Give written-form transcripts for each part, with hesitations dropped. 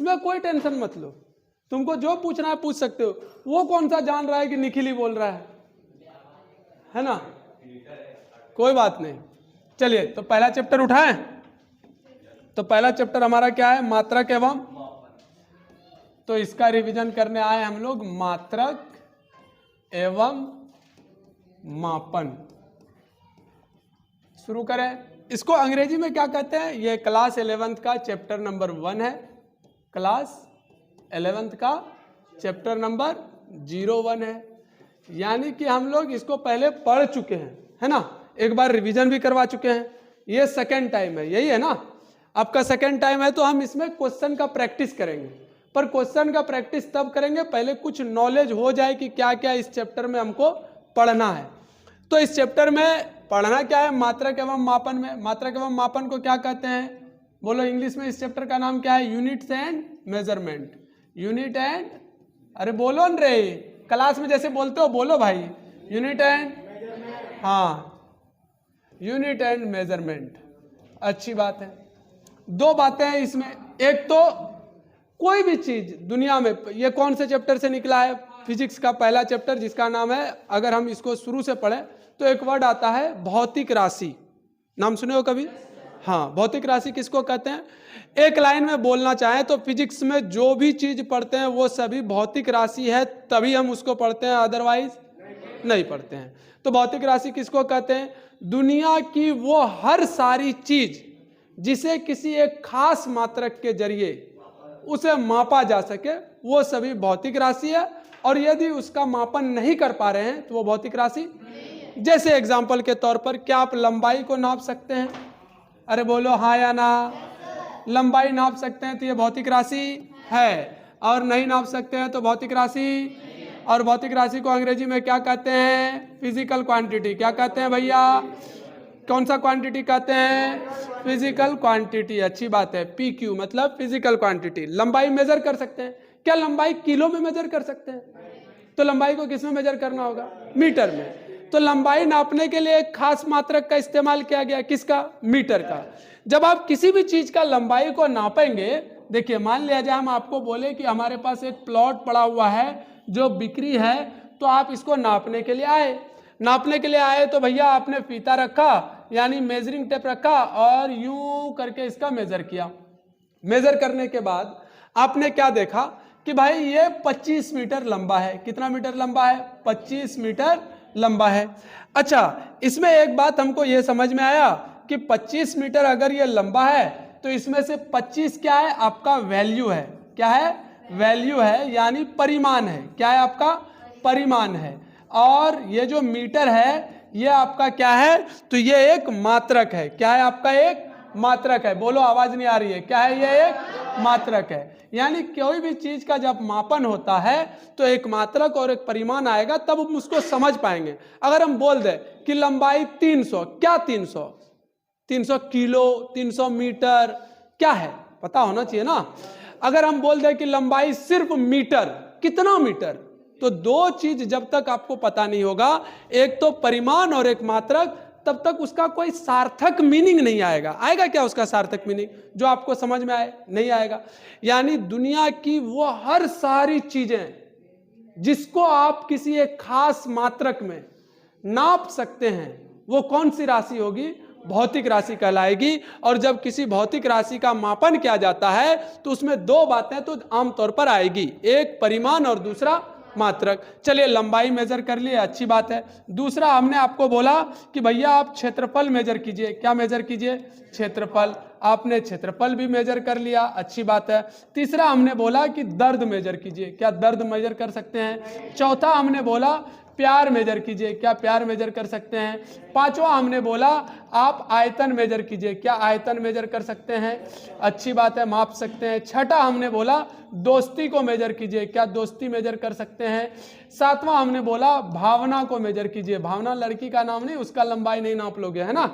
इसमें कोई टेंशन मत लो, तुमको जो पूछना है पूछ सकते हो। वो कौन सा जान रहा है कि निखिल ही बोल रहा है ना, कोई बात नहीं। चलिए तो पहला चैप्टर उठाएं। तो पहला चैप्टर हमारा क्या है, मात्रक एवं, तो इसका रिवीजन करने आए हम लोग, मात्रक एवं मापन। शुरू करें। इसको अंग्रेजी में क्या कहते हैं, ये क्लास 11th का चैप्टर नंबर 1 है, क्लास 11th का चैप्टर नंबर 01 है। यानी कि हम लोग इसको पहले पढ़ चुके हैं, है ना, एक बार रिवीजन भी करवा चुके हैं। ये सेकेंड टाइम है, यही है ना, आपका सेकेंड टाइम है। तो हम इसमें क्वेश्चन का प्रैक्टिस करेंगे, पर क्वेश्चन का प्रैक्टिस तब करेंगे पहले कुछ नॉलेज हो जाए कि क्या क्या इस चैप्टर में हमको पढ़ना है। तो इस चैप्टर में पढ़ना क्या है, मात्रक एवं मापन में। मात्रक एवं मापन को क्या कहते हैं, बोलो इंग्लिश में इस चैप्टर का नाम क्या है, units and measurement. Unit and, अरे बोलो न रे, क्लास में जैसे बोलते हो बोलो भाई, यूनिट एंड, हाँ यूनिट एंड मेजरमेंट। अच्छी बात है। दो बातें हैं इसमें, एक तो कोई भी चीज दुनिया में, ये कौन से चैप्टर से निकला है, फिजिक्स का पहला चैप्टर जिसका नाम है, अगर हम इसको शुरू से पढ़ें तो एक वर्ड आता है भौतिक राशि। नाम सुने हो कभी, हाँ, भौतिक राशि किसको कहते हैं। एक लाइन में बोलना चाहें तो फिजिक्स में जो भी चीज पढ़ते हैं वो सभी भौतिक राशि है, तभी हम उसको पढ़ते हैं, अदरवाइज नहीं पढ़ते हैं। तो भौतिक राशि किसको कहते हैं, दुनिया की वो हर सारी चीज जिसे किसी एक खास मात्रक के जरिए उसे मापा जा सके, वो सभी भौतिक राशि है। और यदि उसका मापन नहीं कर पा रहे हैं तो वो भौतिक राशि। जैसे एग्जाम्पल के तौर पर, क्या आप लंबाई को नाप सकते हैं, अरे बोलो हाँ या ना, लंबाई नाप सकते हैं तो ये भौतिक राशि है, और नहीं नाप सकते हैं तो भौतिक राशि। और भौतिक राशि को अंग्रेजी में क्या कहते हैं, फिजिकल क्वांटिटी। क्या कहते हैं भैया, कौन सा क्वांटिटी कहते हैं, फिजिकल क्वांटिटी। अच्छी बात है, PQ मतलब फिजिकल क्वांटिटी। लंबाई मेजर कर सकते हैं, क्या लंबाई किलो में मेजर कर सकते हैं, तो लंबाई को किस में मेजर करना होगा, मीटर में। तो लंबाई नापने के लिए एक खास मात्रक का इस्तेमाल किया गया, किसका, मीटर का। जब आप किसी भी चीज का लंबाई को नापेंगे, देखिए मान लिया जाए हम आपको बोले कि हमारे पास एक प्लॉट पड़ा हुआ है जो बिक्री है, तो आप इसको नापने के लिए आए। नापने के लिए आए तो भैया आपने फीता रखा, यानी मेजरिंग टेप रखा, और यूं करके इसका मेजर किया। मेजर करने के बाद आपने क्या देखा कि भाई ये 25 मीटर लंबा है। कितना मीटर लंबा है, 25 मीटर लंबा है। अच्छा, इसमें एक बात हमको ये समझ में आया कि 25 मीटर अगर ये लंबा है तो इसमें से 25 क्या है, आपका वैल्यू है। क्या है, वैल्यू है, यानी परिमाण है। क्या है, आपका परिमाण है। और ये जो मीटर है ये आपका क्या है, तो ये एक मात्रक है। क्या है, आपका एक मात्रक है। बोलो, आवाज नहीं आ रही है, क्या है, ये एक मात्रक है। यानी कोई भी चीज का जब मापन होता है तो एक मात्रक और एक परिमाण आएगा, तब हम उसको समझ पाएंगे। अगर हम बोल दें कि लंबाई 300, क्या 300 किलो, 300 मीटर, क्या है, पता होना चाहिए ना। अगर हम बोल दें कि लंबाई सिर्फ मीटर, कितना मीटर, तो दो चीज जब तक आपको पता नहीं होगा, एक तो परिमाण और एक मात्रक, तब तक उसका कोई सार्थक मीनिंग नहीं आएगा। आएगा क्या उसका सार्थक मीनिंग, जो आपको समझ में आए, नहीं आएगा। यानी दुनिया की वो हर सारी चीजें जिसको आप किसी एक खास मात्रक में नाप सकते हैं, वो कौन सी राशि होगी, भौतिक राशि कहलाएगी। और जब किसी भौतिक राशि का मापन किया जाता है तो उसमें दो बातें तो आमतौर पर आएगी, एक परिमाण और दूसरा मात्रक। चलिए, लंबाई मेजर कर लिए, अच्छी बात है। दूसरा हमने आपको बोला कि भैया आप क्षेत्रफल मेजर कीजिए। क्या मेजर कीजिए, क्षेत्रफल। आपने क्षेत्रफल भी मेजर कर लिया, अच्छी बात है। तीसरा हमने बोला कि दर्द मेजर कीजिए। क्या दर्द मेजर कर सकते हैं। चौथा हमने बोला प्यार मेजर कीजिए। क्या प्यार मेजर कर सकते हैं। पांचवा हमने बोला आप आयतन मेजर कीजिए। क्या आयतन मेजर कर सकते हैं, अच्छी बात है, माप सकते हैं। छठा हमने बोला दोस्ती को मेजर कीजिए। क्या दोस्ती मेजर कर सकते हैं। सातवां हमने बोला भावना को मेजर कीजिए। भावना लड़की का नाम नहीं, उसका लंबाई नहीं नाप लोगे, है ना।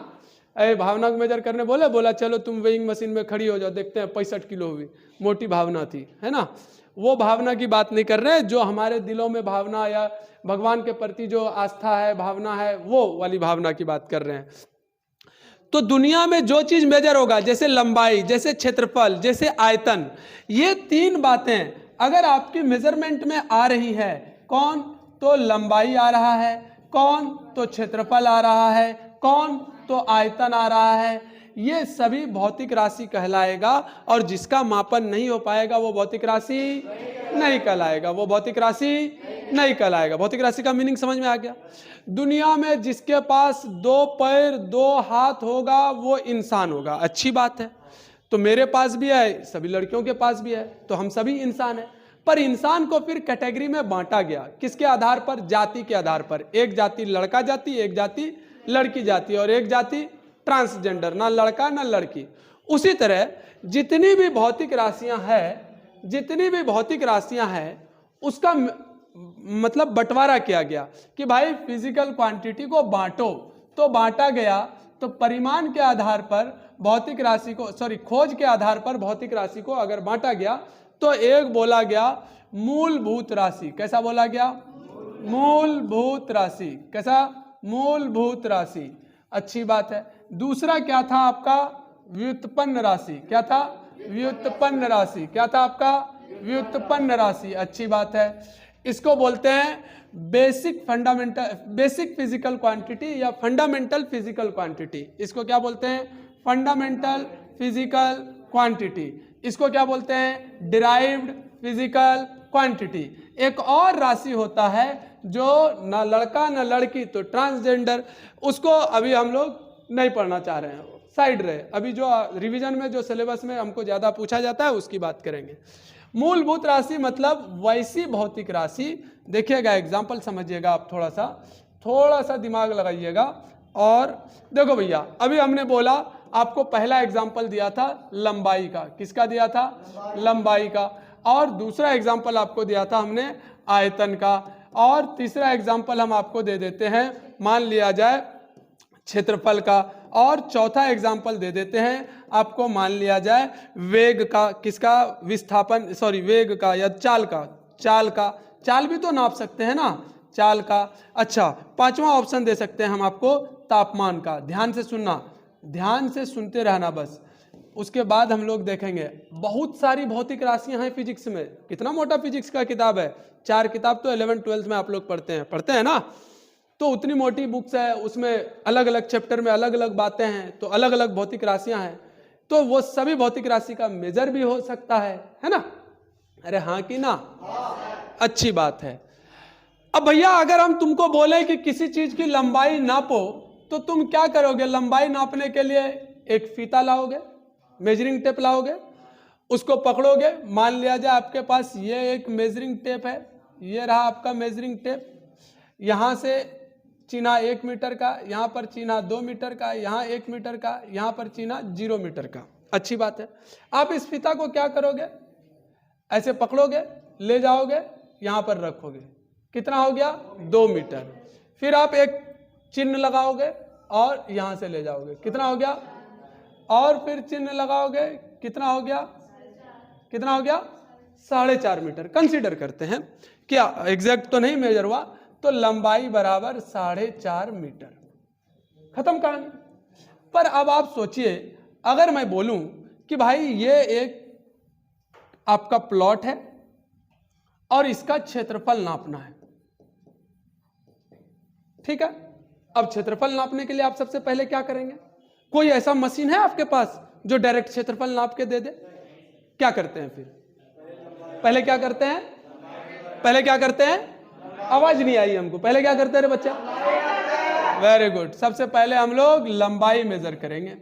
अरे भावना को मेजर करने बोले, बोला चलो तुम वेइंग मशीन में खड़ी हो जाओ, देखते हैं 65 किलो हुई, मोटी भावना थी, है ना। वो भावना की बात नहीं कर रहे, जो हमारे दिलों में भावना या भगवान के प्रति जो आस्था है, भावना है, वो वाली भावना की बात कर रहे हैं। तो दुनिया में जो चीज मेजर होगा, जैसे लंबाई, जैसे क्षेत्रफल, जैसे आयतन, ये तीन बातें अगर आपकी मेजरमेंट में आ रही है, कौन तो लंबाई आ रहा है, कौन तो क्षेत्रफल आ रहा है, कौन तो आयतन आ रहा है, ये सभी भौतिक राशि कहलाएगा। और जिसका मापन नहीं हो पाएगा वो भौतिक राशि नहीं कहलाएगा, वो भौतिक राशि नहीं कहलाएगा। भौतिक राशि का मीनिंग समझ में आ गया। दुनिया में जिसके पास 2 पैर 2 हाथ होगा वो इंसान होगा, अच्छी बात है। तो मेरे पास भी है, सभी लड़कियों के पास भी है, तो हम सभी इंसान हैं। पर इंसान को फिर कैटेगरी में बांटा गया, किसके आधार पर? जाति के आधार पर। एक जाति लड़का जाति, एक जाति लड़की जाति, और एक जाति ट्रांसजेंडर, ना लड़का ना लड़की। उसी तरह जितनी भी भौतिक राशियां हैं, जितनी भी भौतिक राशियां हैं, उसका मतलब बंटवारा किया गया कि भाई फिजिकल क्वांटिटी को बांटो, तो बांटा गया। तो परिमाण के आधार पर भौतिक राशि को, खोज के आधार पर भौतिक राशि को अगर बांटा गया तो एक बोला गया मूलभूत राशि। कैसा बोला गया? मूलभूत राशि। कैसा? मूलभूत राशि, अच्छी बात है। दूसरा क्या था आपका? व्युत्पन्न राशि। क्या था? व्युत्पन्न राशि। क्या था आपका? व्युत्पन्न राशि, अच्छी बात है। इसको बोलते हैं बेसिक फिजिकल क्वांटिटी या फंडामेंटल फिजिकल क्वांटिटी। इसको क्या बोलते हैं? Fundamental physical quantity. इसको क्या बोलते हैं? Derived physical quantity. एक और राशि होता है जो ना लड़का ना लड़की, तो ट्रांसजेंडर, उसको अभी हम लोग नहीं पढ़ना चाह रहे हैं, साइड रहे। अभी जो रिवीजन में जो सिलेबस में हमको ज्यादा पूछा जाता है उसकी बात करेंगे। मूलभूत राशि मतलब वैसी भौतिक राशि, देखिएगा एग्जाम्पल समझिएगा आप, थोड़ा सा दिमाग लगाइएगा। और देखो भैया, अभी हमने बोला, आपको पहला एग्जाम्पल दिया था लंबाई का। किसका दिया था? लंबाई का। और दूसरा एग्जाम्पल आपको दिया था हमने आयतन का। और तीसरा एग्जाम्पल हम आपको दे देते हैं, मान लिया जाए क्षेत्रफल का। और चौथा एग्जाम्पल दे देते हैं आपको, मान लिया जाए वेग का। किसका? विस्थापन, वेग का या चाल का। चाल भी तो नाप सकते हैं ना, चाल का। अच्छा, पांचवा ऑप्शन दे सकते हैं हम आपको तापमान का। ध्यान से सुनना, ध्यान से सुनते रहना बस। उसके बाद हम लोग देखेंगे बहुत सारी भौतिक राशियां हैं फिजिक्स में। कितना मोटा फिजिक्स का किताब है, 4 किताब तो 11th-12th में आप लोग पढ़ते हैं ना। तो उतनी मोटी बुक्स है, उसमें अलग अलग चैप्टर में अलग अलग बातें हैं, तो अलग अलग भौतिक राशियां हैं। तो वो सभी भौतिक राशि का मेजर भी हो सकता है ना? अरे हाँ कि ना? अच्छी बात है। अब भैया अगर हम तुमको बोले कि किसी चीज की लंबाई नापो, तो तुम क्या करोगे? लंबाई नापने के लिए एक फीता लाओगे, मेजरिंग टेप लाओगे, उसको पकड़ोगे। मान लिया जाए आपके पास ये एक मेजरिंग टेप है, ये रहा आपका मेजरिंग टेप। यहां से चीना 1 मीटर का, यहाँ पर चीना 2 मीटर का, यहाँ 1 मीटर का, यहाँ पर चीना 0 मीटर का। अच्छी बात है। आप इस फीता को क्या करोगे? ऐसे पकड़ोगे, ले जाओगे, यहाँ पर रखोगे। कितना हो गया? 2 मीटर। फिर आप एक चिन्ह लगाओगे और यहाँ से ले जाओगे। कितना हो गया? और फिर चिन्ह लगाओगे, कितना हो गया? कितना हो गया? 4.5 मीटर। कंसीडर करते हैं, क्या एग्जैक्ट तो नहीं मेजर हुआ, तो लंबाई बराबर 4.5 मीटर। खत्म कहानी। पर अब आप सोचिए, अगर मैं बोलूं कि भाई ये एक आपका प्लॉट है और इसका क्षेत्रफल नापना है, ठीक है? अब क्षेत्रफल नापने के लिए आप सबसे पहले क्या करेंगे? कोई ऐसा मशीन है आपके पास जो डायरेक्ट क्षेत्रफल नाप के दे दे? क्या करते हैं फिर? पहले क्या करते हैं? पहले क्या करते हैं? आवाज नहीं आई हमको। पहले क्या करते हैं रे बच्चा? Very good. सबसे पहले हम लोग लंबाई मेजर करेंगे,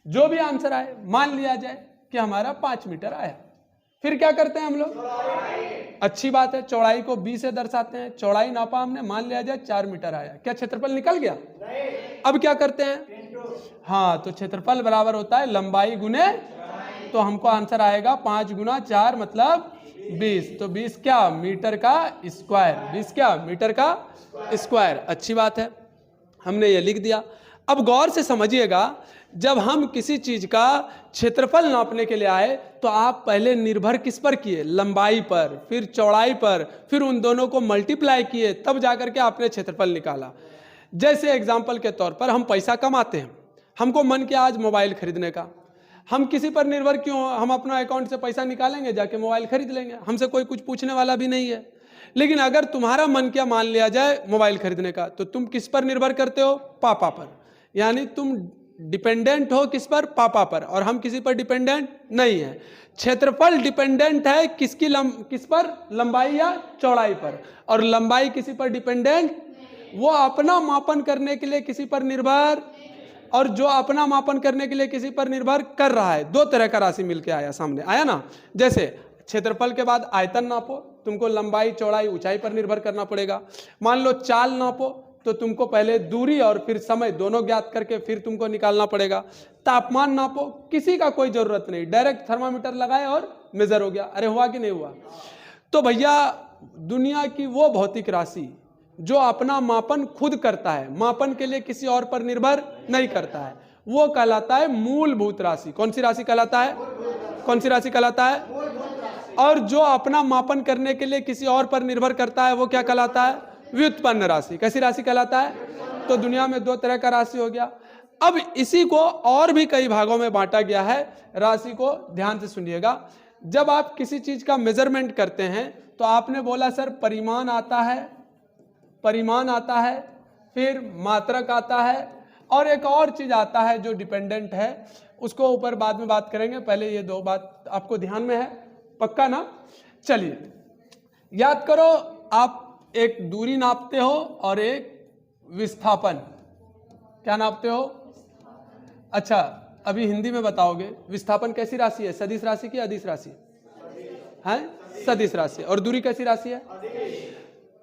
जो भी आंसर आए। मान लिया जाए कि हमारा 5 मीटर आया, फिर क्या करते हैं हम लोग? अच्छी बात है, चौड़ाई को 20 से दर्शाते हैं। चौड़ाई नापा हमने, मान लिया जाए 4 मीटर आया। क्या क्षेत्रफल निकल गया? अब क्या करते हैं? हाँ, तो क्षेत्रफल बराबर होता है लंबाई गुने, तो हमको आंसर आएगा 5 गुना 4 मतलब 20। तो 20 क्या? मीटर का स्क्वायर। 20 क्या? मीटर का स्क्वायर। अच्छी बात है, हमने ये लिख दिया। अब गौर से समझिएगा, जब हम किसी चीज का क्षेत्रफल नापने के लिए आए तो आप पहले निर्भर किस पर किए? लंबाई पर, फिर चौड़ाई पर, फिर उन दोनों को मल्टीप्लाई किए, तब जाकर के आपने क्षेत्रफल निकाला। जैसे एग्जाम्पल के तौर पर हम पैसा कमाते हैं, हमको मन किया आज मोबाइल खरीदने का, हम किसी पर निर्भर क्यों हो, हम अपना अकाउंट से पैसा निकालेंगे, जाके मोबाइल खरीद लेंगे, हमसे कोई कुछ पूछने वाला भी नहीं है। लेकिन अगर तुम्हारा मन क्या मान लिया जाए मोबाइल खरीदने का, तो तुम किस पर निर्भर करते हो, पापा पर, यानी तुम डिपेंडेंट हो किस पर, पापा पर, और हम किसी पर डिपेंडेंट नहीं है। क्षेत्रफल डिपेंडेंट है किस पर, लंबाई या चौड़ाई पर, और लंबाई किसी पर डिपेंडेंट, वो अपना मापन करने के लिए किसी पर निर्भर, और जो अपना मापन करने के लिए किसी पर निर्भर कर रहा है। दो तरह का राशि मिलके आया, सामने आया ना। जैसे क्षेत्रफल के बाद आयतन नापो, तुमको लंबाई चौड़ाई ऊंचाई पर निर्भर करना पड़ेगा। मान लो चाल नापो, तो तुमको पहले दूरी और फिर समय दोनों ज्ञात करके फिर तुमको निकालना पड़ेगा। तापमान नापो, किसी का कोई जरूरत नहीं, डायरेक्ट थर्मामीटर लगाए और मेजर हो गया। अरे हुआ कि नहीं हुआ। तो भैया दुनिया की वो भौतिक राशि जो अपना मापन खुद करता है, मापन के लिए किसी और पर निर्भर नहीं करता है, वो कहलाता है मूलभूत राशि। कौन सी राशि कहलाता है, कौन सी राशि कहलाता है। और जो अपना मापन करने के लिए किसी और पर निर्भर करता है वो क्या कहलाता है, व्युत्पन्न राशि। कैसी राशि कहलाता है। तो दुनिया में दो तरह का राशि हो गया। अब इसी को और भी कई भागों में बांटा गया है। राशि को ध्यान से सुनिएगा। जब आप किसी चीज का मेजरमेंट करते हैं तो आपने बोला सर परिमाण आता है, परिमाण आता है, फिर मात्रक आता है, और एक और चीज आता है जो डिपेंडेंट है, उसको ऊपर बाद में बात करेंगे। पहले ये दो बात आपको ध्यान में है, पक्का ना। चलिए याद करो, आप एक दूरी नापते हो और एक विस्थापन, क्या नापते हो। अच्छा अभी हिंदी में बताओगे, विस्थापन कैसी राशि है, सदिश राशि की अदिश राशि है, सदिश राशि। और दूरी कैसी राशि है।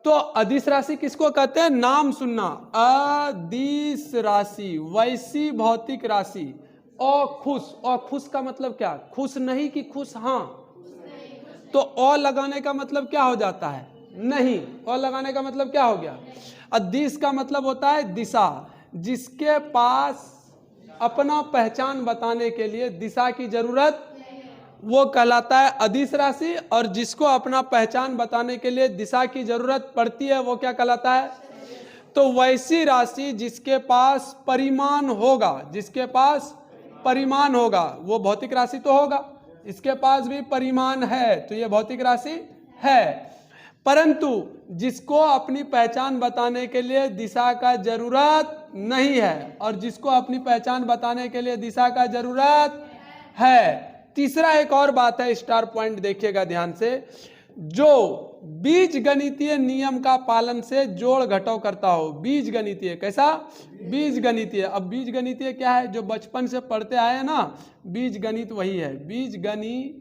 तो अदिश राशि किसको कहते हैं, नाम सुनना, अदिश राशि, वैसी भौतिक राशि। अखुश, अखुश का मतलब क्या, खुश नहीं कि खुश हाँ। तो अ लगाने का मतलब क्या हो जाता है, नहीं। अ लगाने का मतलब क्या हो गया। अदिश का मतलब होता है दिशा, जिसके पास अपना पहचान बताने के लिए दिशा की जरूरत, वो कहलाता है अदिश राशि। और जिसको अपना पहचान बताने के लिए दिशा की जरूरत पड़ती है वो क्या कहलाता है। तो वैसी राशि जिसके पास परिमाण होगा, जिसके पास परिमाण होगा वो भौतिक राशि तो होगा। इसके पास भी परिमाण है तो ये भौतिक राशि है, परंतु जिसको अपनी पहचान बताने के लिए दिशा का जरूरत नहीं है, और जिसको अपनी पहचान बताने के लिए दिशा का जरूरत है। तीसरा एक और बात है, स्टार पॉइंट देखिएगा ध्यान से, जो बीज गणितीय नियम का पालन से जोड़ घटाव करता हो। बीज गणितीय कैसा, बीज गणितीय। अब बीज गणितीय क्या है, जो बचपन से पढ़ते आए हैं ना, बीज गणित वही है, बीज गणितीय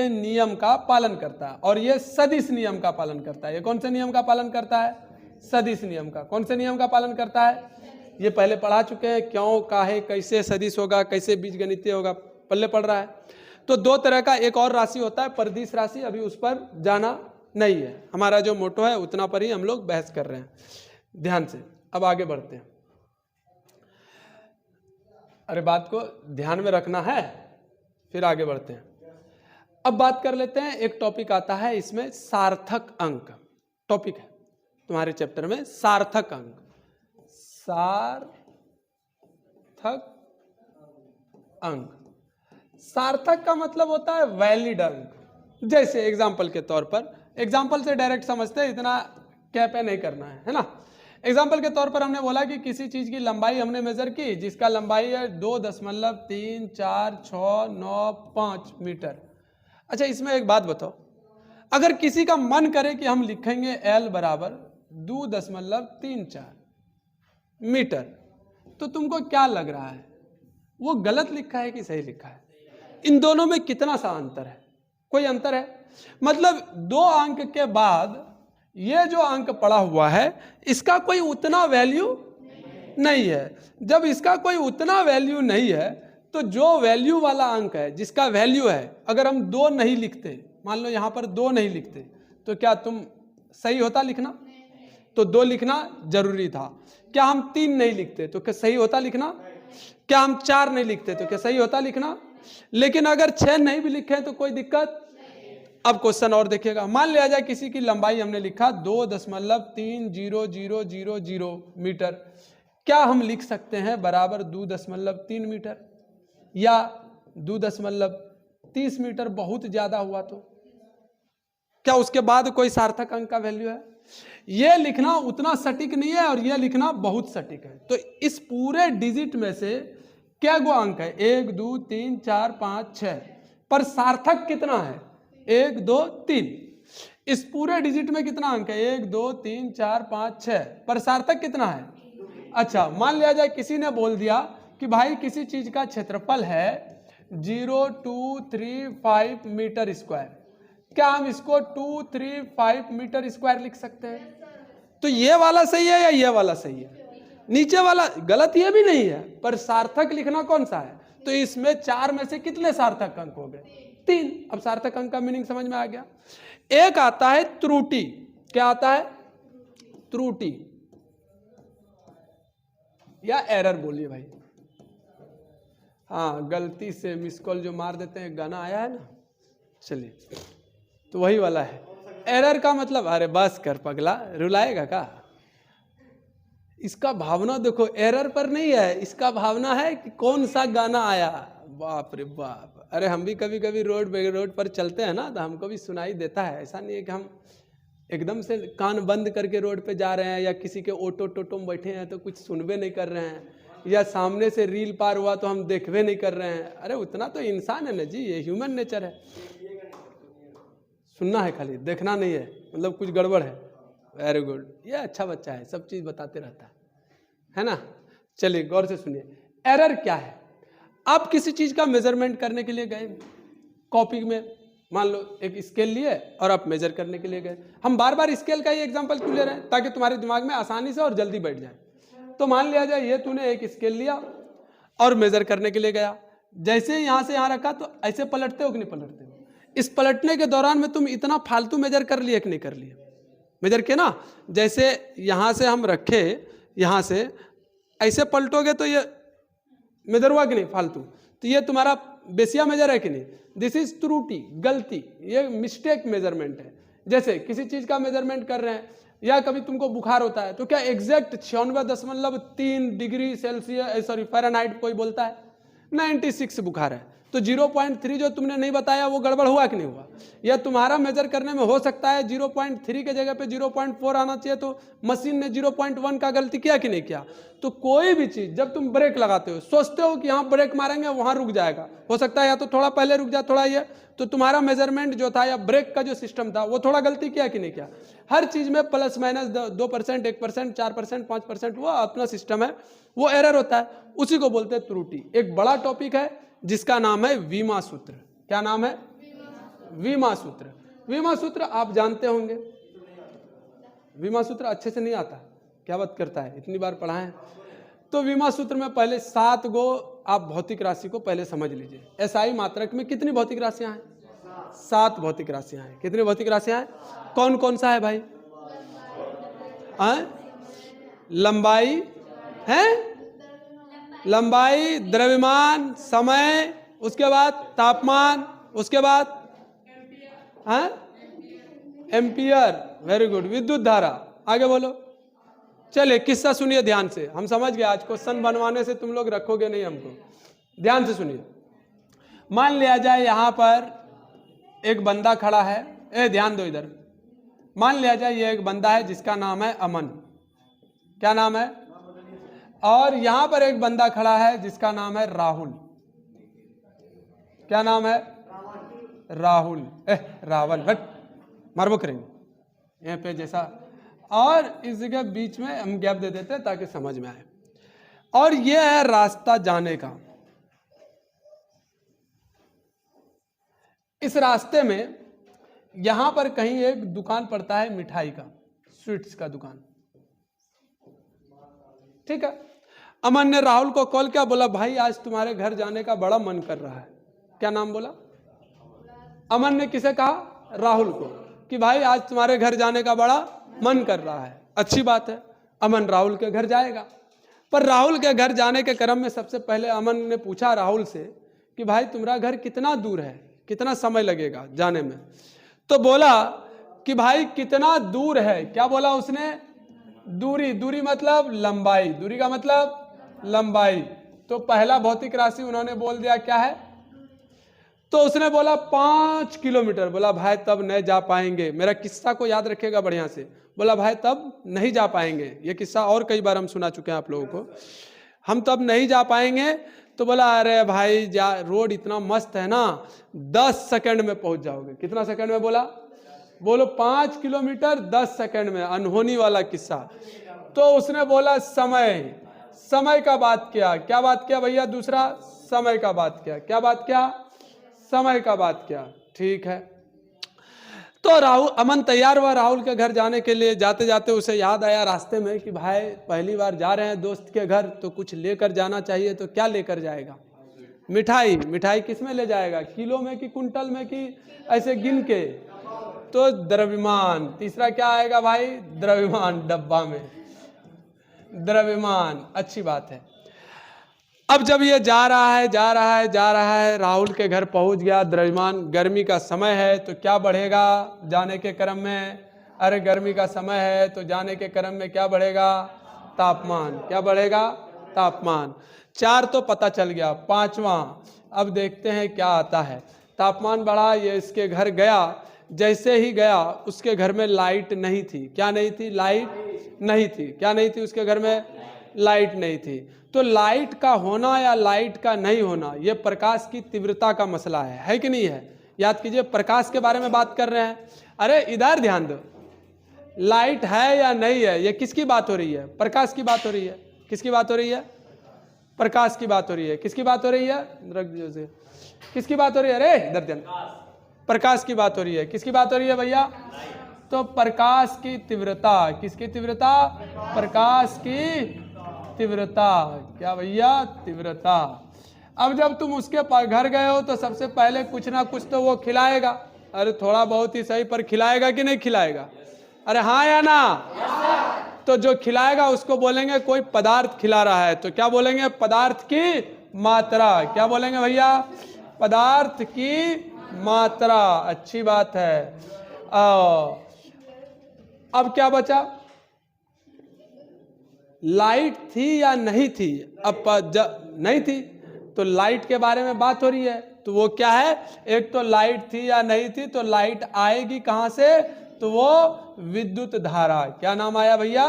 नियम का पालन करता है। और ये सदिश नियम का पालन करता है। ये कौन से नियम का पालन करता है, सदिश नियम का। कौन से नियम का पालन करता है, ये पहले पढ़ा चुके हैं, क्यों, काहे, कैसे सदिश होगा, कैसे बीज गणितीय होगा, पल्ले पढ़ रहा है। तो दो तरह का एक और राशि होता है, परिदिश राशि, अभी उस पर जाना नहीं है। हमारा जो मोटो है उतना पर ही हम लोग बहस कर रहे हैं, ध्यान से। अब आगे बढ़ते हैं। अरे बात को ध्यान में रखना है, फिर आगे बढ़ते हैं। अब बात कर लेते हैं, एक टॉपिक आता है इसमें, सार्थक अंक टॉपिक है तुम्हारे चैप्टर में, सार्थक अंक। सार्थक अंक, सार्थक का मतलब होता है वैलिड अंक। जैसे एग्जाम्पल के तौर पर, एग्जाम्पल से डायरेक्ट समझते हैं, इतना क्या पे नहीं करना है ना। एग्जाम्पल के तौर पर हमने बोला कि किसी चीज की लंबाई हमने मेजर की, जिसका लंबाई है 2.34695 मीटर। अच्छा इसमें एक बात बताओ, अगर किसी का मन करे कि हम लिखेंगे L बराबर 2.34 मीटर, तो तुमको क्या लग रहा है, वो गलत लिखा है कि सही लिखा है। इन दोनों में कितना सा अंतर है, कोई अंतर है। मतलब दो अंक के बाद ये जो अंक पड़ा हुआ है इसका कोई उतना वैल्यू नहीं है। जब इसका कोई उतना वैल्यू नहीं है तो जो वैल्यू वाला अंक है, जिसका वैल्यू है, अगर हम 2 नहीं लिखते, मान लो यहां पर 2 नहीं लिखते, तो क्या तुम सही होता लिखना, तो 2 लिखना जरूरी था। क्या हम 3 नहीं लिखते तो क्या सही होता लिखना, क्या हम 4 नहीं लिखते तो क्या सही होता लिखना। लेकिन अगर 6 नहीं भी लिखे तो कोई दिक्कत। अब क्वेश्चन और देखिएगा, मान लिया जाए किसी की लंबाई हमने लिखा 2.3000 मीटर, क्या हम लिख सकते हैं बराबर 2.3 मीटर या 2.30 मीटर? बहुत ज्यादा हुआ तो क्या उसके बाद कोई सार्थक अंक का वैल्यू है? यह लिखना उतना सटीक नहीं है और यह लिखना बहुत सटीक है। तो इस पूरे डिजिट में से क्या गो अंक है? 1 2 3 4 5 6, पर सार्थक कितना है? 1 2 3। इस पूरे डिजिट में कितना अंक है? 1 2 3 4 5 6, पर सार्थक कितना है? अच्छा, मान लिया जाए किसी ने बोल दिया कि भाई किसी चीज का क्षेत्रफल है 0235 मीटर स्क्वायर, क्या हम इसको 235 मीटर स्क्वायर लिख सकते हैं? तो ये वाला सही है या ये वाला सही है? नीचे वाला गलत, ये भी नहीं है, पर सार्थक लिखना कौन सा है? तो इसमें 4 में से कितने सार्थक अंक हो गए? 3। अब सार्थक अंक का मीनिंग समझ में आ गया। एक आता है त्रुटि। क्या आता है? त्रुटि या एरर बोलिए भाई। हाँ, गलती से मिस कॉल जो मार देते हैं, गाना आया है ना, चलिए, तो वही वाला है। एरर का मतलब, अरे बस कर पगला, रुलाएगा का? इसका भावना देखो, एरर पर नहीं है, इसका भावना है कि कौन सा गाना आया। बाप रे बाप, अरे हम भी कभी कभी रोड पर चलते हैं ना, तो हमको भी सुनाई देता है। ऐसा नहीं है कि हम एकदम से कान बंद करके रोड पे जा रहे हैं, या किसी के ऑटो टोटो में बैठे हैं तो कुछ सुनबे नहीं कर रहे हैं, या सामने से रील पार हुआ तो हम देखबे नहीं कर रहे हैं। अरे उतना तो इंसान है ना जी, ये ह्यूमन नेचर है। सुनना है खाली, देखना नहीं है, मतलब कुछ गड़बड़ है। वेरी गुड, ये अच्छा बच्चा है, सब चीज़ बताते रहता है ना। चलिए गौर से सुनिए, एरर क्या है? आप किसी चीज़ का मेजरमेंट करने के लिए गए, कॉपी में मान लो एक स्केल लिए और आप मेजर करने के लिए गए। हम बार बार स्केल का ही एग्जांपल क्यों ले रहे हैं? ताकि तुम्हारे दिमाग में आसानी से और जल्दी बैठ जाए। तो मान लिया जाए ये तूने एक स्केल लिया और मेजर करने के लिए गया, जैसे यहाँ से यहाँ रखा तो ऐसे पलटते हो कि नहीं पलटते हो? इस पलटने के दौरान में तुम इतना फालतू मेजर कर लिए कि नहीं कर लिए? मेजर किया ना। जैसे यहाँ से हम रखे, यहाँ से ऐसे पलटोगे तो ये मेजर हुआ कि नहीं फालतू? तो ये तुम्हारा बेसिया मेजर है कि नहीं? दिस इज त्रुटि, गलती, ये मिस्टेक मेजरमेंट है। जैसे किसी चीज का मेजरमेंट कर रहे हैं, या कभी तुमको बुखार होता है तो क्या exact 96.3 degree Celsius sorry Fahrenheit कोई बोलता है? 96 बुखार है, तो 0.3 जो तुमने नहीं बताया वो गड़बड़ हुआ कि नहीं हुआ? या तुम्हारा मेजर करने में हो सकता है 0.3 के जगह पे 0.4 आना चाहिए, तो मशीन ने 0.1 का गलती किया कि नहीं किया? तो कोई भी चीज, जब तुम ब्रेक लगाते हो सोचते हो कि यहाँ ब्रेक मारेंगे वहां रुक जाएगा, हो सकता है या तो थोड़ा पहले रुक जाए थोड़ा ये, तो तुम्हारा मेजरमेंट जो था या ब्रेक का जो सिस्टम था वो थोड़ा गलती किया कि नहीं किया? हर चीज में प्लस माइनस 2%, 1%, 4%, 5%, वो अपना सिस्टम है, वो एरर होता है, उसी को बोलते हैं त्रुटि। एक बड़ा टॉपिक है जिसका नाम है वीमा सूत्र। क्या नाम है? वीमा सूत्र। वीमा सूत्र आप जानते होंगे। वीमा सूत्र अच्छे से नहीं आता, क्या बात करता है, इतनी बार पढ़ा है। तो वीमा सूत्र में पहले 7 गो आप भौतिक राशि को पहले समझ लीजिए। एसआई मात्रक में कितनी भौतिक राशियां हैं? 7 भौतिक राशियां हैं। कितनी भौतिक राशियां हैं? कौन कौन सा है भाई? लंबाई है, लंबाई, द्रव्यमान, समय, उसके बाद तापमान, उसके बाद एम्पियर, वेरी गुड, विद्युत धारा। आगे बोलो। चलिए किस्सा सुनिए ध्यान से, हम समझ गए, आज क्वेश्चन बनवाने से तुम लोग रखोगे नहीं हमको। ध्यान से सुनिए। मान लिया जाए यहां पर एक बंदा खड़ा है, ध्यान दो इधर। मान लिया जाए ये एक बंदा है जिसका नाम है अमन। क्या नाम है? और यहां पर एक बंदा खड़ा है जिसका नाम है राहुल। क्या नाम है? राहुल। रावल, हट, मारबो करेंगे यहाँ पे जैसा। और इस जगह बीच में हम गैप दे देते हैं ताकि समझ में आए। और ये है रास्ता जाने का। इस रास्ते में यहां पर कहीं एक दुकान पड़ता है मिठाई का, स्वीट्स का दुकान, ठीक है। अमन ने राहुल को कॉल किया, बोला भाई आज तुम्हारे घर जाने का बड़ा मन कर रहा है। क्या नाम बोला? अमन ने किसे कहा? राहुल को, कि भाई आज तुम्हारे घर जाने का बड़ा मन कर रहा है। अच्छी बात है, अमन राहुल के घर जाएगा। पर राहुल के घर जाने के क्रम में सबसे पहले अमन ने पूछा राहुल से कि भाई तुम्हारा घर कितना दूर है, कितना समय लगेगा जाने में? तो बोला कि भाई कितना दूर है, क्या बोला उसने? दूरी, दूरी मतलब लंबाई, दूरी का मतलब लंबाई। तो पहला भौतिक राशि उन्होंने बोल दिया क्या है, तो उसने बोला 5 किलोमीटर। बोला भाई तब नहीं जा पाएंगे, मेरा किस्सा को याद रखिएगा बढ़िया से। बोला भाई तब नहीं जा पाएंगे, ये किस्सा और कई बार हम सुना चुके हैं आप लोगों को, हम तब नहीं जा पाएंगे। तो बोला अरे भाई जा, रोड इतना मस्त है ना, 10 सेकंड में पहुंच जाओगे। कितना सेकंड में बोला, बोलो 5 किलोमीटर 10 सेकंड में, अनहोनी वाला किस्सा। तो उसने बोला समय, समय का बात किया। क्या बात किया भैया, दूसरा समय का बात किया। क्या बात किया, समय का बात किया, ठीक है। तो राहुल, अमन तैयार हुआ राहुल के घर जाने के लिए। जाते जाते उसे याद आया रास्ते में कि भाई पहली बार जा रहे हैं दोस्त के घर, तो कुछ लेकर जाना चाहिए। तो क्या लेकर जाएगा, मिठाई। मिठाई किस में ले जाएगा, किलो में कि कुंटल में कि ऐसे गिन के, तो द्रव्यमान। तीसरा क्या आएगा भाई, द्रव्यमान, डब्बा में द्रव्यमान, अच्छी बात है। अब जब ये जा रहा है, राहुल के घर पहुंच गया, द्रव्यमान, गर्मी का समय है तो क्या बढ़ेगा जाने के क्रम में, अरे गर्मी का समय है तो जाने के क्रम में क्या बढ़ेगा, तापमान। क्या बढ़ेगा, तापमान। 4 तो पता चल गया, 5वां अब देखते हैं क्या आता है। तापमान बढ़ा, ये इसके घर गया, जैसे ही गया उसके घर में लाइट नहीं थी। क्या नहीं थी, लाइट नहीं थी। क्या नहीं थी उसके घर में, लाइट नहीं थी। तो लाइट का होना या लाइट का नहीं होना, यह प्रकाश की तीव्रता का मसला है कि नहीं है। याद कीजिए, प्रकाश के बारे में बात कर रहे हैं। अरे इधर ध्यान दो, लाइट है या नहीं है, ये किसकी बात हो रही है, प्रकाश की बात हो रही है। किसकी बात हो रही है, प्रकाश की बात हो रही है। किसकी बात हो रही है, किसकी बात हो रही है, अरे इधर ध्यान, प्रकाश की बात हो रही है। किसकी बात हो रही है भैया, तो प्रकाश की तीव्रता। किसकी तीव्रता, प्रकाश की तीव्रता। क्या भैया, तीव्रता। अब जब तुम उसके घर गए हो तो सबसे पहले कुछ ना कुछ तो वो खिलाएगा। अरे थोड़ा बहुत ही सही, पर खिलाएगा कि नहीं खिलाएगा, अरे हाँ या ना। तो जो खिलाएगा उसको बोलेंगे कोई पदार्थ खिला रहा है, तो क्या बोलेंगे, पदार्थ की मात्रा। क्या बोलेंगे भैया, पदार्थ की मात्रा, अच्छी बात है। अब क्या बचा, लाइट थी या नहीं थी। अब नहीं थी तो लाइट के बारे में बात हो रही है, तो वो क्या है, एक तो लाइट थी या नहीं थी, तो लाइट आएगी कहां से, तो वो विद्युत धारा। क्या नाम आया भैया,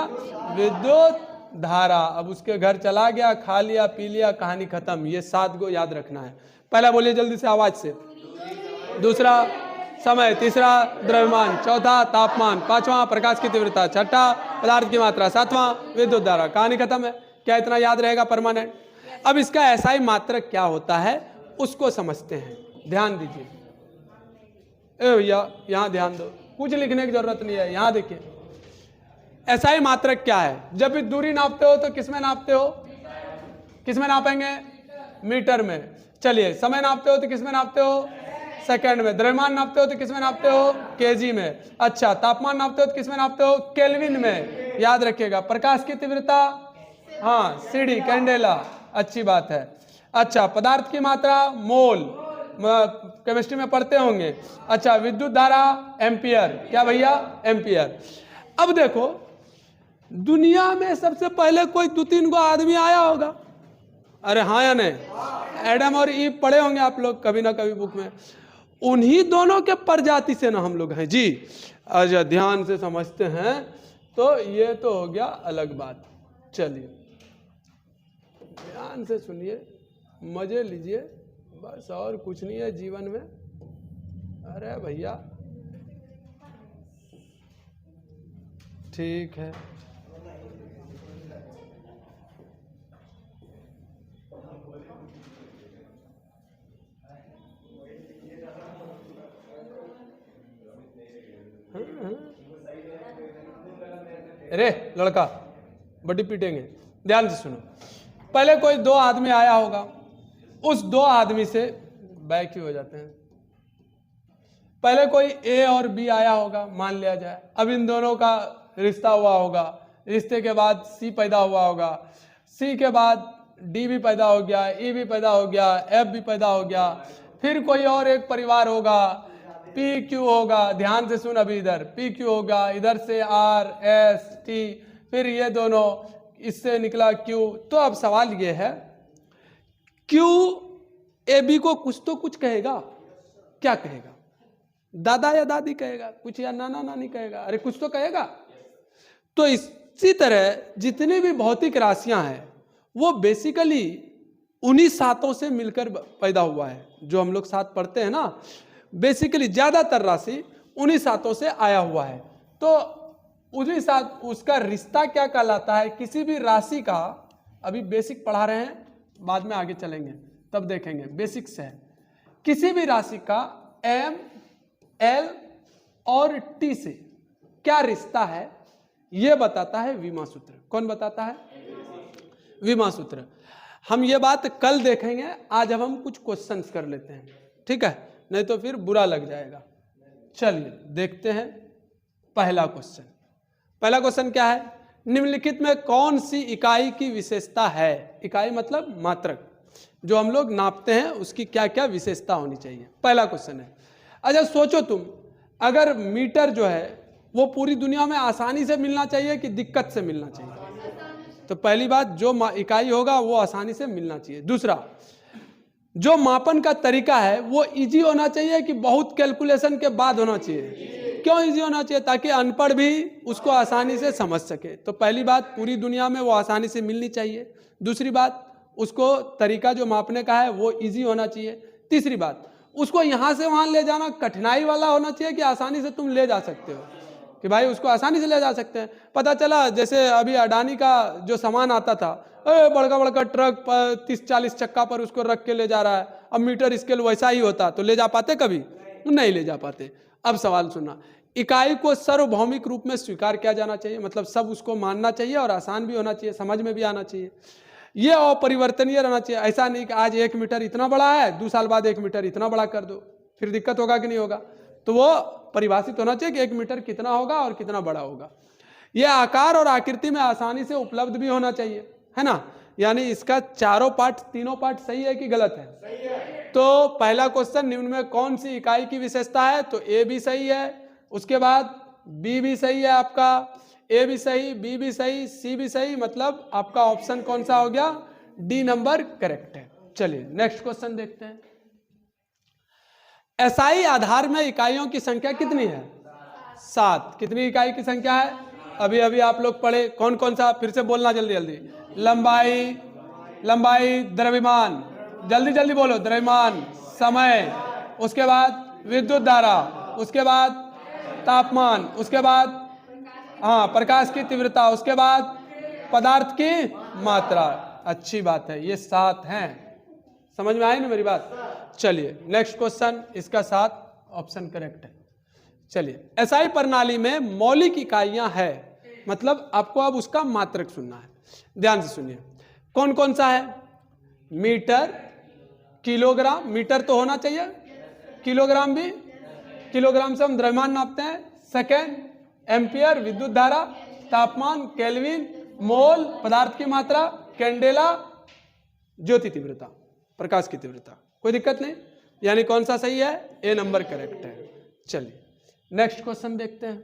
विद्युत धारा। अब उसके घर चला गया, खा लिया पी लिया, कहानी खत्म। ये 7 को याद रखना है। पहला बोलिए जल्दी से आवाज से, दूसरा समय, तीसरा द्रव्यमान, चौथा तापमान, 5वां प्रकाश की तीव्रता, 6ठा पदार्थ की मात्रा, 7वां विद्युत धारा। कहानी खत्म है। क्या इतना याद रहेगा परमानेंट। अब इसका एसआई मात्रक क्या होता है उसको समझते हैं, ध्यान दीजिए। ए भैया यहां ध्यान दो, कुछ लिखने की जरूरत नहीं है, यहां देखिए एसआई मात्रक क्या है। जब भी दूरी नापते हो तो किस में नापते हो, किस में नापेंगे, मीटर में। चलिए समय नापते हो तो किस में नापते हो, सेकंड में। द्रव्यमान नापते हो तो किस में नापते हो, केजी में। अच्छा तापमान नापते हो तो किस में नापते हो, केल्विन में। याद रखिएगा। प्रकाश की तीव्रता, हाँ सीडी, कैंडेला, अच्छी बात है। अच्छा पदार्थ की मात्रा, मोल, केमिस्ट्री में पढ़ते होंगे। अच्छा विद्युत धारा, एम्पियर। क्या भैया, एम्पियर। अब देखो दुनिया में सबसे पहले कोई 2-3 गो आदमी आया होगा, अरे हाँ या नहीं, एडम और ईव पढ़े होंगे आप लोग कभी ना कभी बुक में। उन्हीं दोनों के प्रजाति से ना हम लोग हैं जी। अच्छा ध्यान से समझते हैं तो ये तो हो गया अलग बात। चलिए ध्यान से सुनिए, मजे लीजिए, बस और कुछ नहीं है जीवन में। अरे भैया ठीक है, अरे लड़का बड़ी पीटेंगे। ध्यान से सुनो, पहले कोई 2 आदमी आया होगा, उस 2 आदमी से बैक ही हो जाते हैं। पहले कोई ए और बी आया होगा मान लिया जाए। अब इन दोनों का रिश्ता हुआ होगा, रिश्ते के बाद सी पैदा हुआ होगा, सी के बाद डी भी पैदा हो गया, ई भी पैदा हो गया, एफ भी पैदा हो गया, फिर कोई और एक परिवार होगा, पी क्यू होगा। ध्यान से सुन, अभी इधर पी क्यू होगा, इधर से आर एस टी, फिर ये दोनों, इससे निकला Q। तो अब सवाल ये है, Q AB को कुछ तो कुछ कहेगा, क्या कहेगा? दादा या दादी कहेगा कुछ, या नाना नानी कहेगा, अरे कुछ तो कहेगा। तो इसी तरह जितनी भी भौतिक राशियां हैं वो बेसिकली उन्हीं सातों से मिलकर पैदा हुआ है। जो हम लोग सात पढ़ते हैं ना, बेसिकली ज्यादातर राशि उन्हीं सातों से आया हुआ है। तो उन्हीं सात, उसका रिश्ता क्या कहलाता है? किसी भी राशि का, अभी बेसिक पढ़ा रहे हैं, बाद में आगे चलेंगे तब देखेंगे, बेसिक से है। किसी भी राशि का M, L और T से क्या रिश्ता है यह बताता है विमा सूत्र। कौन बताता है? विमा सूत्र। हम ये बात कल देखेंगे, आज अब हम कुछ क्वेश्चंस कर लेते हैं, ठीक है, नहीं तो फिर बुरा लग जाएगा। चलिए देखते हैं पहला क्वेश्चन। पहला क्वेश्चन क्या है? निम्नलिखित में कौन सी इकाई की विशेषता है? इकाई मतलब मात्रक, जो हम लोग नापते हैं, उसकी क्या क्या विशेषता होनी चाहिए, पहला क्वेश्चन है। अच्छा सोचो तुम, अगर मीटर जो है वो पूरी दुनिया में आसानी से मिलना चाहिए कि दिक्कत से मिलना चाहिए? तो पहली बात, जो इकाई होगा वो आसानी से मिलना चाहिए। दूसरा, जो मापन का तरीका है वो इजी होना चाहिए कि बहुत कैलकुलेशन के बाद होना चाहिए? क्यों इजी होना चाहिए? ताकि अनपढ़ भी उसको आसानी से समझ सके। तो पहली बात, पूरी दुनिया में वो आसानी से मिलनी चाहिए। दूसरी बात, उसको तरीका जो मापने का है वो इजी होना चाहिए। तीसरी बात, उसको यहाँ से वहाँ ले जाना कठिनाई वाला होना चाहिए कि आसानी से तुम ले जा सकते हो, कि भाई उसको आसानी से ले जा सकते हैं। पता चला जैसे अभी अडानी का जो सामान आता था, बड़का बड़का ट्रक 30-40 चक्का पर उसको रख के ले जा रहा है, अब मीटर स्केल वैसा ही होता तो ले जा पाते? कभी नहीं ले जा पाते। अब सवाल सुनना, इकाई को सार्वभौमिक रूप में स्वीकार किया जाना चाहिए, मतलब सब उसको मानना चाहिए और आसान भी होना चाहिए, समझ में भी आना चाहिए। ये अपरिवर्तनीय रहना चाहिए, ऐसा नहीं कि आज 1 मीटर इतना बड़ा है, 2 साल बाद 1 मीटर इतना बड़ा कर दो, फिर दिक्कत होगा कि नहीं होगा? तो वो परिभाषित होना चाहिए कि 1 मीटर कितना होगा और कितना बड़ा होगा। यह आकार और आकृति में आसानी से उपलब्ध भी होना चाहिए, है ना? यानी इसका चारों पार्ट, तीनों पार्ट सही है कि गलत है? सही है। तो पहला क्वेश्चन, निम्न में कौन सी इकाई की विशेषता है? तो ए भी सही है, उसके बाद बी भी सही है, आपका ए भी सही, बी भी सही, सी भी सही, मतलब आपका ऑप्शन कौन सा हो गया? डी नंबर करेक्ट है। चलिए नेक्स्ट क्वेश्चन देखते हैं। एसआई आधार में इकाइयों की संख्या कितनी है? 7। कितनी इकाई की संख्या है? अभी अभी आप लोग पढ़े, कौन कौन सा, फिर से बोलना जल्दी जल्दी। लंबाई, लंबाई, द्रव्यमान, जल्दी जल्दी बोलो, द्रव्यमान, समय, उसके बाद विद्युत धारा, उसके बाद तापमान, उसके बाद हाँ प्रकाश की तीव्रता, उसके बाद पदार्थ की मात्रा। अच्छी बात है, ये 7 हैं। समझ में आई ना मेरी बात? चलिए नेक्स्ट क्वेश्चन, इसका 7 ऑप्शन करेक्ट है। चलिए, एसआई प्रणाली में मौलिक इकाइयां है, मतलब आपको अब उसका मात्रक सुनना है, ध्यान से सुनिए। कौन कौन सा है? मीटर, किलोग्राम, मीटर तो होना चाहिए, किलोग्राम भी, किलोग्राम से हम द्रव्यमान नापते हैं, सेकेंड, एम्पियर विद्युत धारा, तापमान केल्विन, मोल पदार्थ की मात्रा, कैंडेला ज्योति तीव्रता, प्रकाश की तीव्रता। कोई दिक्कत नहीं, यानी कौन सा सही है? ए नंबर करेक्ट है। चलिए नेक्स्ट क्वेश्चन देखते हैं।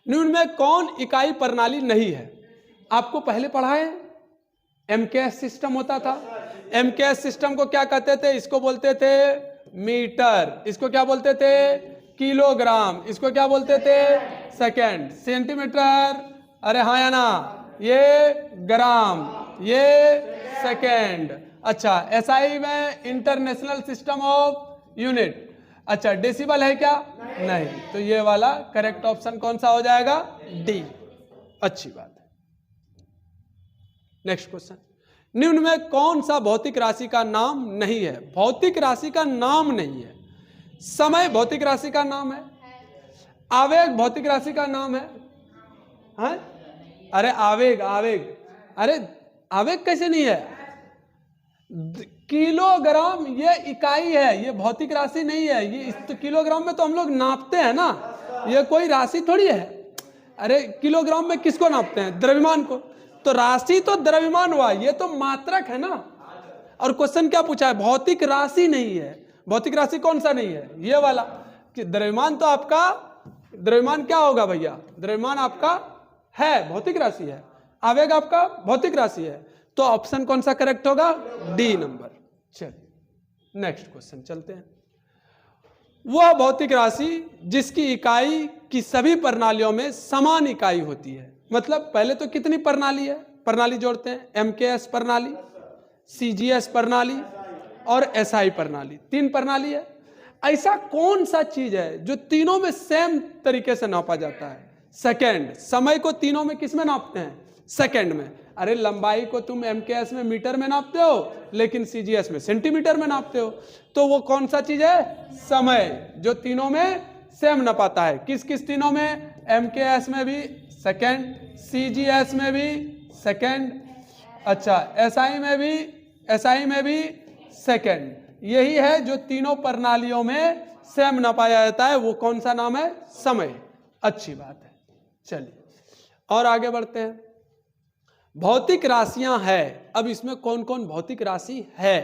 निम्न में कौन इकाई प्रणाली नहीं है? आपको पहले पढ़ा है, एमकेएस सिस्टम होता था। एमकेएस सिस्टम को क्या कहते थे? इसको बोलते थे मीटर, इसको क्या बोलते थे? किलोग्राम, इसको क्या बोलते थे? सेकेंड, सेंटीमीटर, अरे हाँ या ना, ये ग्राम, ये सेकेंड। अच्छा, एसआई में इंटरनेशनल सिस्टम ऑफ यूनिट। अच्छा, डेसिबल है क्या? नहीं। तो ये वाला करेक्ट ऑप्शन कौन सा हो जाएगा? डी। अच्छी बात है। नेक्स्ट क्वेश्चन, निम्न में कौन सा भौतिक राशि का नाम नहीं है? भौतिक राशि का नाम नहीं है। समय भौतिक राशि का नाम है, आवेग भौतिक राशि का नाम है, हाँ? अरे आवेग, आवेग, अरे आवेग कैसे नहीं है? किलोग्राम ये इकाई है, ये भौतिक राशि नहीं है। ये तो किलोग्राम में तो हम लोग नापते हैं ना, ये कोई राशि थोड़ी है। अरे किलोग्राम में किसको नापते हैं? द्रव्यमान को। तो राशि तो द्रव्यमान हुआ, ये तो मात्रक है ना। और क्वेश्चन क्या पूछा है? भौतिक राशि नहीं है। भौतिक राशि कौन सा नहीं है? ये वाला कि द्रव्यमान तो आपका, द्रव्यमान क्या होगा भैया? द्रव्यमान आपका है, भौतिक राशि है, आवेग आपका भौतिक राशि है, तो ऑप्शन कौन सा करेक्ट होगा? D number. चलिए नेक्स्ट क्वेश्चन चलते हैं। वह भौतिक राशि जिसकी इकाई की सभी प्रणालियों में समान इकाई होती है। मतलब पहले तो कितनी प्रणाली है, प्रणाली जोड़ते हैं, एमकेएस प्रणाली, सीजीएस प्रणाली और एसआई प्रणाली, 3 प्रणाली है। ऐसा कौन सा चीज है जो तीनों में सेम तरीके से नापा जाता है? सेकंड। समय को तीनों में किस में नापते हैं? सेकंड में। अरे लंबाई को तुम एमकेएस में मीटर में नापते हो, लेकिन सीजीएस में सेंटीमीटर में नापते हो। तो वो कौन सा चीज है? समय, जो तीनों में सेम नापाता है। किस किस तीनों में? एमकेएस में भी सेकंड, सीजीएस में भी सेकंड, अच्छा एसआई में भी सेकंड। यही है जो तीनों प्रणालियों में सेम नापाया जाता है, वो कौन सा नाम है? समय। अच्छी बात है। चलिए और आगे बढ़ते हैं। भौतिक राशियां हैं। अब इसमें कौन कौन भौतिक राशि है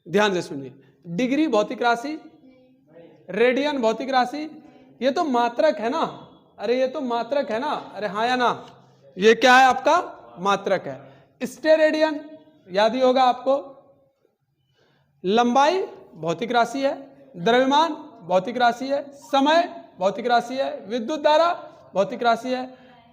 ध्यान से सुनिए। डिग्री भौतिक राशि, रेडियन भौतिक राशि, ये तो मात्रक है ना। अरे ये तो मात्रक है ना, अरे हाँ या ना, ये क्या है आपका? मात्रक है। स्टेरेडियन याद ही होगा आपको। लंबाई भौतिक राशि है, द्रव्यमान भौतिक राशि है, समय भौतिक राशि है, विद्युत धारा भौतिक राशि है,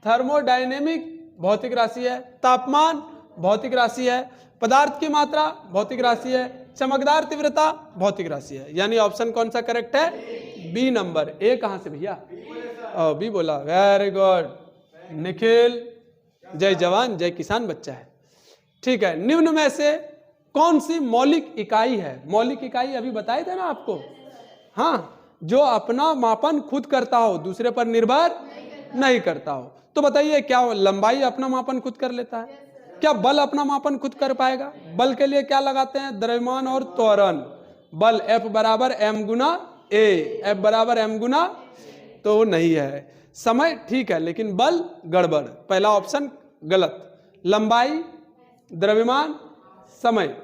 थर्मोडायनेमिक भौतिक राशि है, तापमान भौतिक राशि है, पदार्थ की मात्रा भौतिक राशि है, चमकदार तीव्रता भौतिक राशि है। यानी ऑप्शन कौन सा करेक्ट है? B number. ए कहां से भैया? बी बोला, वेरी गुड निखिल, जय जवान जय किसान बच्चा है। ठीक है, निम्न में से कौन सी मौलिक इकाई है? मौलिक इकाई अभी बताए थे ना आपको, हाँ, जो अपना मापन खुद करता हो, दूसरे पर निर्भर नहीं करता हो। तो बताइए, क्या लंबाई अपना मापन खुद कर लेता है? क्या बल अपना मापन खुद कर पाएगा? बल के लिए क्या लगाते हैं? द्रव्यमान और त्वरण। बल F बराबर m गुना ए, F बराबर m गुना, तो नहीं है। समय ठीक है, लेकिन बल गड़बड़, पहला ऑप्शन गलत। लंबाई, द्रव्यमान, समय।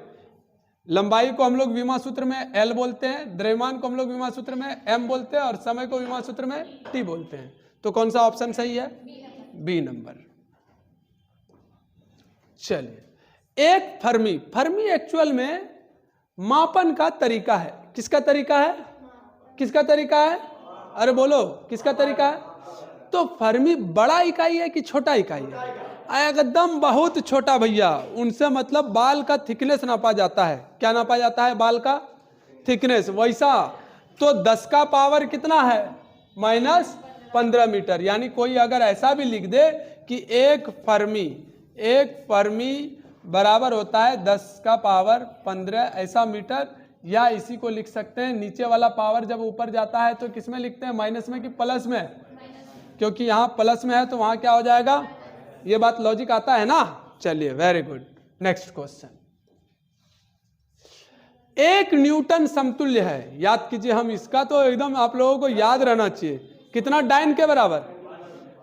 लंबाई को हम लोग विमा सूत्र में L बोलते हैं, द्रव्यमान को हम लोग विमा सूत्र में M बोलते हैं, और समय को विमा सूत्र में T बोलते हैं। तो कौन सा ऑप्शन सही है? B number. चलिए, एक फर्मी, फर्मी एक्चुअल में मापन का तरीका है। किसका तरीका है? किसका तरीका है? अरे बोलो, किसका तरीका है? तो फर्मी बड़ा इकाई है कि छोटा इकाई है? एकदम बहुत छोटा भैया। उनसे मतलब बाल का थिकनेस नापा जाता है। क्या नापा जाता है? बाल का थिकनेस। वैसा तो 10 का पावर कितना है? -15 मीटर। यानी कोई अगर ऐसा भी लिख दे कि एक फर्मी बराबर होता है 10 का पावर 15 ऐसा मीटर, या इसी को लिख सकते हैं, नीचे वाला पावर जब ऊपर जाता है तो किस में लिखते हैं? माइनस में कि प्लस में? क्योंकि यहाँ प्लस में है तो वहां क्या हो जाएगा? ये बात लॉजिक आता है ना। चलिए वेरी गुड, नेक्स्ट क्वेश्चन। एक न्यूटन समतुल्य है, याद कीजिए, हम इसका तो एकदम आप लोगों को याद रहना चाहिए। कितना? डाइन के बराबर।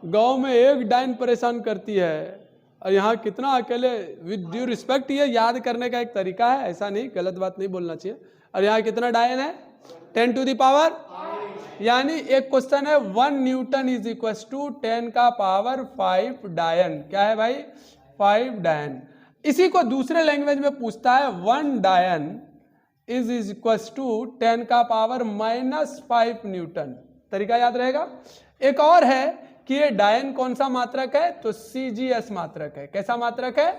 गांव में एक डाइन परेशान करती है, और यहाँ कितना अकेले। विद ड्यू रिस्पेक्ट, ये याद करने का एक तरीका है, ऐसा नहीं, गलत बात नहीं बोलना चाहिए। और यहाँ कितना डायन है? 10 टू द पावर, यानी एक क्वेश्चन है 1 न्यूटन इज इक्वल टू 10 का पावर 5 डायन। क्या है भाई? 5 डायन। इसी को दूसरे लैंग्वेज में पूछता है 1 डायन इज इक्वल टू 10 का पावर -5 न्यूटन। तरीका याद रहेगा। एक और है कि ये डायन कौन सा मात्रक है? तो सीजीएस मात्रक है। कैसा मात्रक है?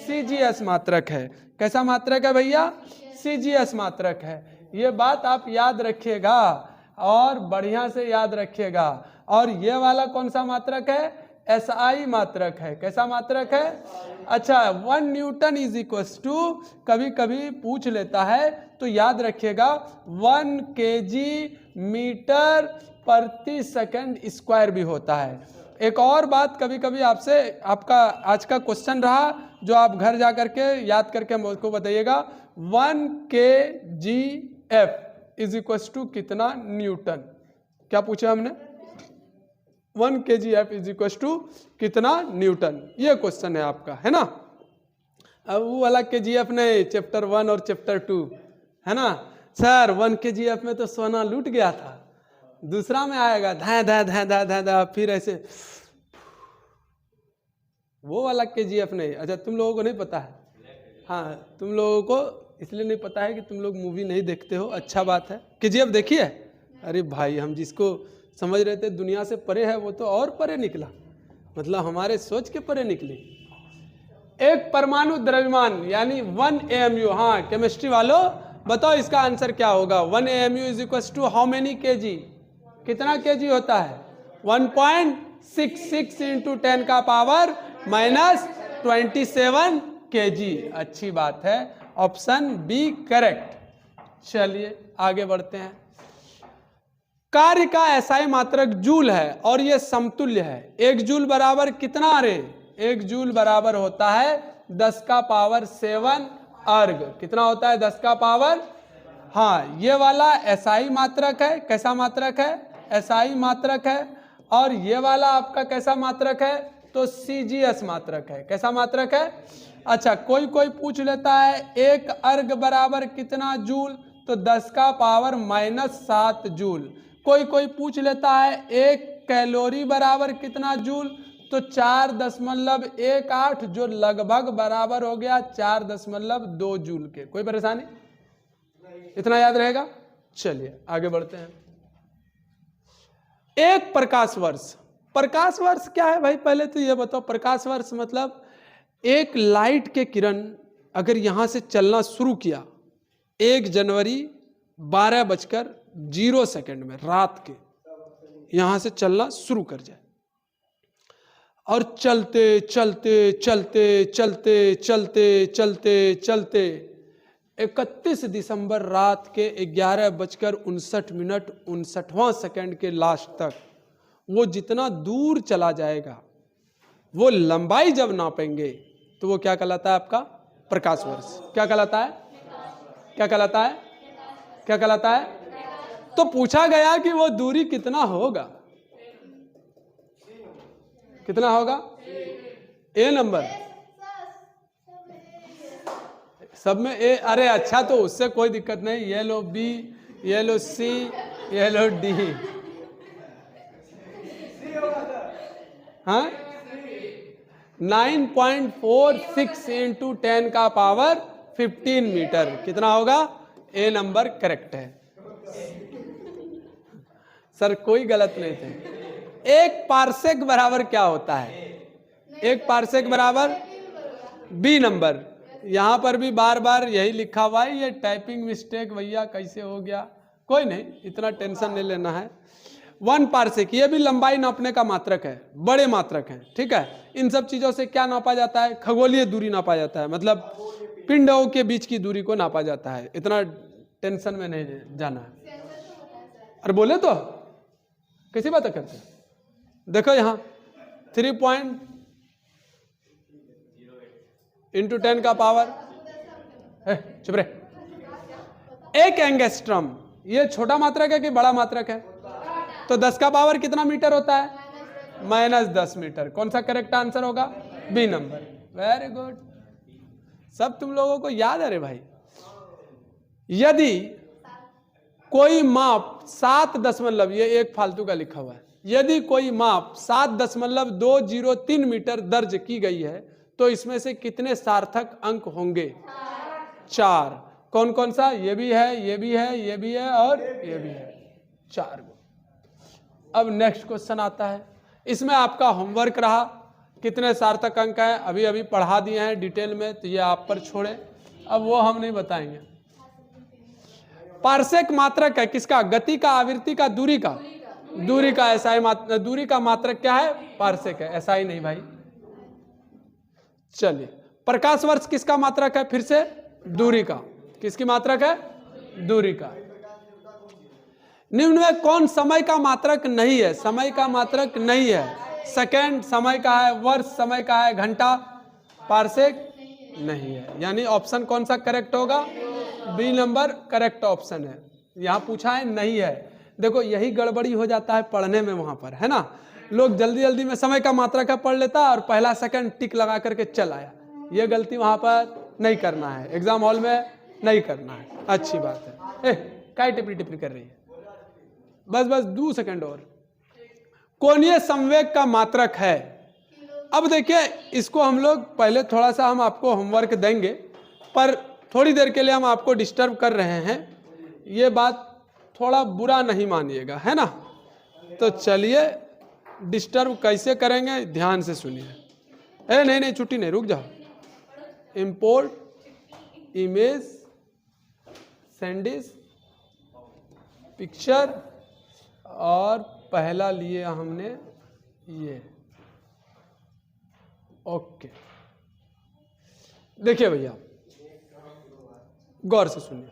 सीजीएस मात्रक है। कैसा मात्रक है भैया? सीजीएस मात्रक है। ये बात आप याद रखिएगा और बढ़िया से याद रखिएगा। और ये वाला कौन सा मात्रक है? एसआई मात्रक है। कैसा मात्रक है? अच्छा, 1 न्यूटन इज इक्वल टू, कभी कभी पूछ लेता है तो याद रखिएगा 1 केजी मीटर प्रति सेकंड स्क्वायर भी होता है। एक और बात कभी कभी आपसे, आपका आज का क्वेश्चन रहा जो आप घर जा करके याद करके मुझको बताइएगा, 1 kgf इज इक्वल टू कितना न्यूटन? क्या पूछा हमने? 1 kgf इज इक्वल टू कितना न्यूटन? ये क्वेश्चन है आपका, है ना। अब वो वाला kgf नहीं, चैप्टर 1 और चैप्टर 2, है ना। सर 1 kgf में तो सोना लूट गया था, दूसरा में आएगा धा धा धा धा धा धा, फिर ऐसे वो वाला KGF नहीं। अच्छा, तुम लोगों को नहीं पता है? हाँ, तुम लोगों को इसलिए नहीं पता है कि तुम लोग मूवी नहीं देखते हो, अच्छा बात है। KGF देखी है? अरे भाई, हम जिसको समझ रहे थे दुनिया से परे है वो तो और परे निकला, मतलब हमारे सोच के परे निकली। एक परमाणु द्रव्यमान यानी 1 AMU, हाँ केमिस्ट्री वालों बताओ इसका आंसर क्या होगा? 1 AMU is equal to how many kg? कितना kg होता है? 1.66 इंटू 10 का पावर -27 kg। अच्छी बात है, ऑप्शन बी करेक्ट। चलिए आगे बढ़ते हैं। कार्य का SI मात्रक जूल है और यह समतुल्य है। 1 जूल बराबर कितना रे? 1 जूल बराबर होता है 10 का पावर 7 अर्ग। कितना होता है? 10 का पावर, हाँ ये वाला SI मात्रक है। कैसा मात्रक है? SI मात्रक है। और ये वाला आपका कैसा मात्रक है? तो CGS मात्रक है। कैसा मात्रक है? अच्छा, कोई पूछ लेता है 1 अर्ग बराबर कितना जूल? तो 10 का पावर -7 जूल। कोई पूछ लेता है 1 कैलोरी बराबर कितना जूल? तो 4.18, जो लगभग बराबर हो गया 4.2 जूल के। कोई परेशानी? इतना याद रहेगा? चलिए आगे बढ़ते हैं। एक प्रकाश वर्ष। प्रकाश वर्ष क्या है भाई? पहले तो ये बताओ, प्रकाश वर्ष मतलब एक लाइट के किरण अगर यहां से चलना शुरू किया 1 जनवरी 12:0 में रात के, यहां से चलना शुरू कर जाए और चलते चलते चलते चलते चलते चलते चलते 31 दिसंबर रात के 11:59 के लास्ट तक वो जितना दूर चला जाएगा, वो लंबाई जब नापेंगे तो वो क्या कहलाता है? आपका प्रकाश वर्ष। क्या कहलाता है? क्या कहलाता है? क्या कहलाता है? तो पूछा गया कि वो दूरी कितना होगा? कितना होगा? A नंबर सब में A। अरे अच्छा, तो उससे कोई दिक्कत नहीं। ये लो B, ये लो C, ये लो D। हाँ, 9.46 इंटू 10 का पावर 15 मीटर। कितना होगा? A नंबर करेक्ट है सर, कोई गलत नहीं थे। 1 पारसेक बराबर क्या होता है? 1 पारसेक बराबर B नंबर। यहां पर भी बार बार यही लिखा हुआ है, ये टाइपिंग मिस्टेक भैया कैसे हो गया? कोई नहीं, इतना टेंशन नहीं लेना है। 1 पारसेक ये भी लंबाई नापने का मात्रक है, बड़े मात्रक है, ठीक है। इन सब चीजों से क्या नापा जाता है? खगोलीय दूरी नापा जाता है, मतलब पिंडों के बीच की दूरी को नापा जाता है। इतना टेंशन में नहीं जाना है। अरे बोले तो कैसी बात करते हैं? देखो यहां 3 इंटू 10 का पावर, चुप रहे। 1 एंगस्ट्रम ये छोटा मात्रक है कि बड़ा मात्रक है? तो 10 का पावर कितना मीटर होता है? -10 मीटर। कौन सा करेक्ट आंसर होगा? B number. वेरी गुड, सब तुम लोगों को याद है रे भाई। यदि कोई माप 7 ये एक फालतू का लिखा हुआ है, यदि कोई माप 7.203 मीटर दर्ज की गई है तो इसमें से कितने सार्थक अंक होंगे? 4। कौन कौन सा? ये भी है, ये भी है, ये भी है और ये भी है, 4 गो। अब नेक्स्ट क्वेश्चन आता है, इसमें आपका होमवर्क रहा। कितने सार्थक अंक हैं अभी अभी पढ़ा दिए हैं डिटेल में, तो ये आप पर छोड़े, अब वो हम नहीं बताएंगे। पारसेक मात्रक है किसका? गति का, आवृत्ति का, दूरी का? दूरी का। SI दूरी का मात्रक क्या है? पारसेक है, SI नहीं भाई। चलिए, प्रकाश वर्ष किसका मात्रक है? फिर से दूरी का। किसकी मात्रक है? दूरी का। निम्न में कौन समय का मात्रक नहीं है? समय का मात्रक नहीं है। सेकंड समय का है, वर्ष समय का है, घंटा, पारसेक नहीं है। यानी ऑप्शन कौन सा करेक्ट होगा? B नंबर करेक्ट ऑप्शन है। यहां पूछा है नहीं है। देखो यही गड़बड़ी हो जाता है पढ़ने में, वहां पर है ना, लोग जल्दी जल्दी में समय का मात्रक का पढ़ लेता और पहला सेकंड टिक लगा करके चल आया। ये गलती वहां पर नहीं करना है, एग्जाम हॉल में नहीं करना है। अच्छी बात है। काय टिपरी टिपरी कर रही है? बस 2 सेकंड और। कोणीय संवेग का मात्रक है अब देखिए, इसको हम लोग पहले थोड़ा सा हम आपको होमवर्क देंगे, पर थोड़ी देर के लिए हम आपको डिस्टर्ब कर रहे हैं, ये बात थोड़ा बुरा नहीं मानिएगा, है ना। तो चलिए डिस्टर्ब कैसे करेंगे ध्यान से सुनिए। नहीं छुट्टी नहीं, रुक जाओ। इंपोर्ट इमेज सैंडिस पिक्चर, और पहला लिए हमने ये। ओके, देखिए भैया गौर से सुनिए,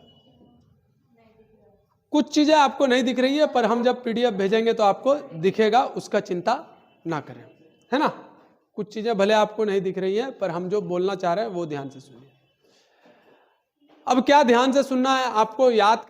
कुछ चीजें आपको नहीं दिख रही है, पर हम जब पीडीएफ भेजेंगे तो आपको दिखेगा, उसका चिंता ना करें, है ना। कुछ चीजें भले आपको नहीं दिख रही है, पर हम जो बोलना चाह रहे हैं वो ध्यान से सुनिए। अब क्या ध्यान से सुनना है, आपको याद